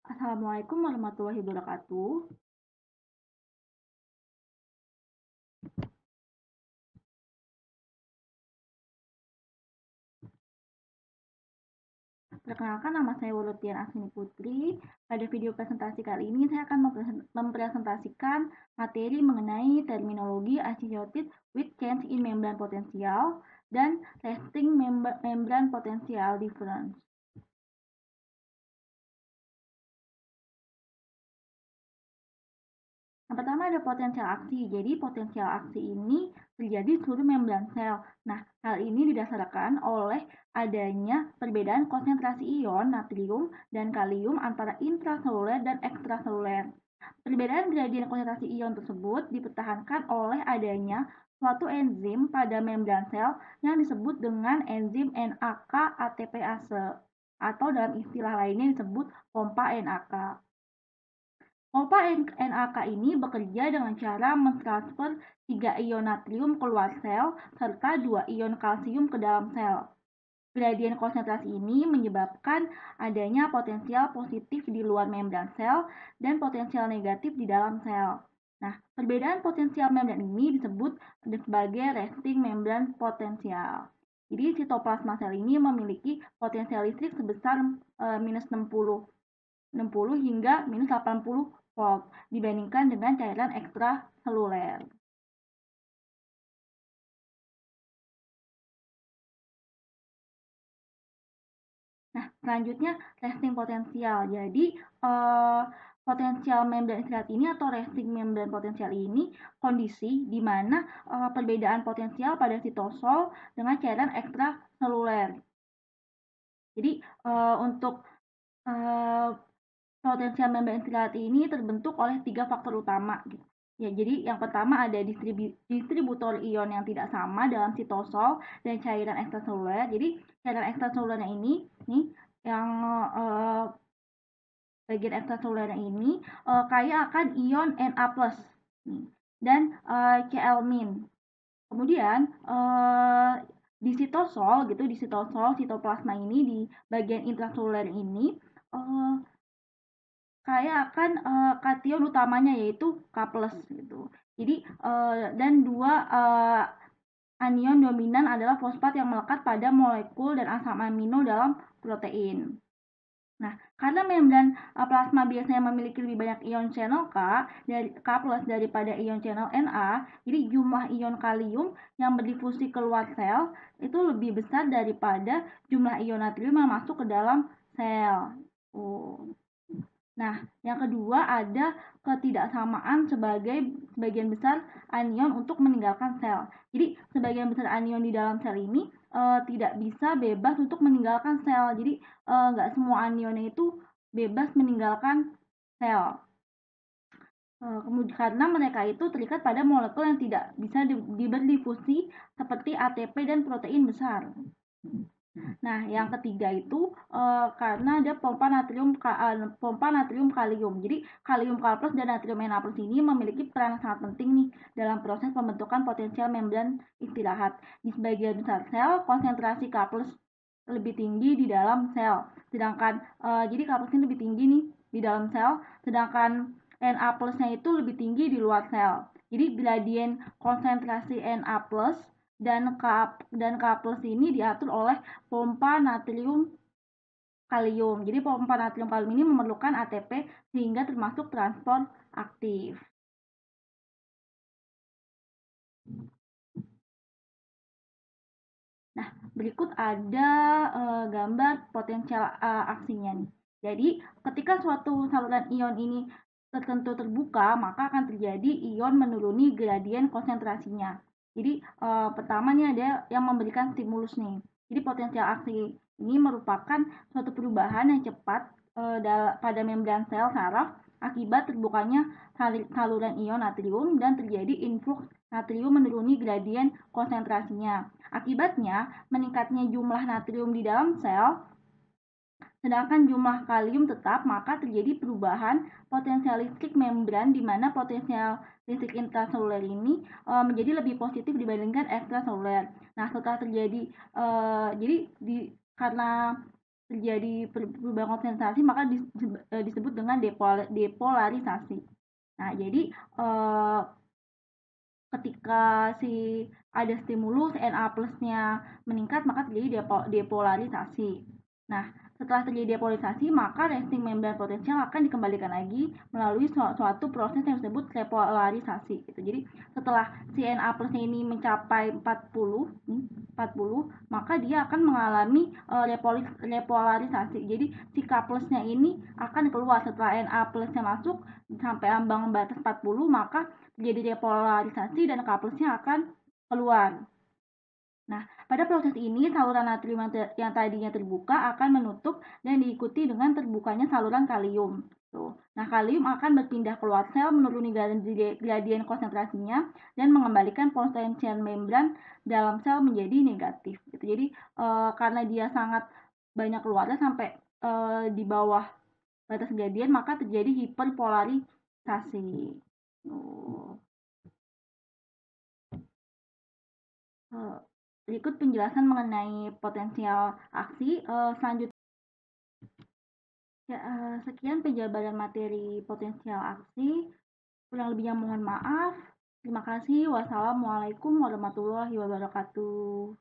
Assalamualaikum warahmatullahi wabarakatuh. Perkenalkan, nama saya Wolutian Asini Putri. Pada video presentasi kali ini saya akan mempresentasikan materi mengenai terminologi associated with change in membrane potential dan testing membrane potential difference. Yang pertama ada potensial aksi. Jadi potensial aksi ini terjadi di seluruh membran sel. Nah, hal ini didasarkan oleh adanya perbedaan konsentrasi ion natrium dan kalium antara intraseluler dan ekstraseluler. Perbedaan gradien konsentrasi ion tersebut dipertahankan oleh adanya suatu enzim pada membran sel yang disebut dengan enzim NAK-ATPase atau dalam istilah lainnya disebut pompa NAK. Pompa NAK ini bekerja dengan cara mentransfer 3 ion natrium keluar sel serta 2 ion kalsium ke dalam sel. Gradien konsentrasi ini menyebabkan adanya potensial positif di luar membran sel dan potensial negatif di dalam sel. Nah, perbedaan potensial membran ini disebut sebagai resting membran potensial. Jadi sitoplasma sel ini memiliki potensial listrik sebesar minus 60 hingga minus 80 volt dibandingkan dengan cairan ekstraseluler. Nah, selanjutnya resting potensial. Jadi, potensial membran istirahat ini atau resting membran potensial ini kondisi di mana perbedaan potensial pada sitosol dengan cairan ekstraseluler. Jadi, untuk potensial membran istirahat ini terbentuk oleh 3 faktor utama. Ya, jadi yang pertama ada distributor ion yang tidak sama dalam sitosol dan cairan ekstraseluler. Jadi cairan ekstraselulernya ini nih yang bagian ekstraseluler ini kaya akan ion Na+ dan Cl-. Kemudian di sitosol gitu, di sitosol sitoplasma ini di bagian intraseluler ini kaya akan kation utamanya yaitu K+ gitu. Jadi dan 2 anion dominan adalah fosfat yang melekat pada molekul dan asam amino dalam protein. Nah, karena membran plasma biasanya memiliki lebih banyak ion channel K+ daripada ion channel Na, jadi jumlah ion kalium yang berdifusi keluar sel itu lebih besar daripada jumlah ion natrium yang masuk ke dalam sel. Nah, yang kedua ada ketidaksamaan sebagian besar anion untuk meninggalkan sel. Jadi, sebagian besar anion di dalam sel ini tidak bisa bebas untuk meninggalkan sel. Jadi, nggak semua anionnya itu bebas meninggalkan sel. Kemudian karena mereka itu terikat pada molekul yang tidak bisa berdifusi seperti ATP dan protein besar. Nah, yang ketiga itu karena ada pompa natrium kalium. Jadi kalium K+ dan natrium Na+ ini memiliki peran yang sangat penting nih dalam proses pembentukan potensial membran istirahat. Di sebagian besar sel, konsentrasi K+ lebih tinggi di dalam sel. Sedangkan jadi K+ ini lebih tinggi nih di dalam sel, sedangkan Na+-nya itu lebih tinggi di luar sel. Jadi gradien konsentrasi Na+ dan K+ ini diatur oleh pompa natrium kalium. Jadi pompa natrium kalium ini memerlukan ATP sehingga termasuk transport aktif. Nah, berikut ada gambar potensial aksinya nih. Jadi, ketika suatu saluran ion ini tertentu terbuka, maka akan terjadi ion menuruni gradien konsentrasinya. Jadi, pertama nih ada yang memberikan stimulus nih. Jadi, potensial aksi ini merupakan suatu perubahan yang cepat pada membran sel saraf akibat terbukanya saluran ion natrium dan terjadi influx natrium menuruni gradien konsentrasinya. Akibatnya, meningkatnya jumlah natrium di dalam sel, sedangkan jumlah kalium tetap, maka terjadi perubahan potensial listrik membran di mana potensial listrik intraseluler ini menjadi lebih positif dibandingkan ekstraseluler. Nah, setelah terjadi, karena terjadi perubahan konsentrasi, maka disebut dengan depolarisasi. Nah, jadi ketika ada stimulus Na plusnya meningkat, maka terjadi depolarisasi. Nah, setelah terjadi depolarisasi, maka resting membran potensial akan dikembalikan lagi melalui suatu proses yang disebut repolarisasi. Gitu. Jadi setelah si Na plusnya ini mencapai 40, maka dia akan mengalami repolarisasi. Jadi si K plusnya ini akan keluar setelah Na plusnya masuk sampai ambang batas 40, maka terjadi depolarisasi dan K plusnya akan keluar. Nah, pada proses ini saluran natrium yang tadinya terbuka akan menutup dan diikuti dengan terbukanya saluran kalium. Tuh. Nah, kalium akan berpindah keluar sel, menuruni gradien konsentrasinya, dan mengembalikan potensial membran dalam sel menjadi negatif. Gitu. Jadi, karena dia sangat banyak keluarnya sampai di bawah batas gradien, maka terjadi hiperpolarisasi. Berikut penjelasan mengenai potensial aksi. Selanjutnya, ya, sekian penjabaran materi potensial aksi. Kurang lebihnya mohon maaf. Terima kasih. Wassalamualaikum warahmatullahi wabarakatuh.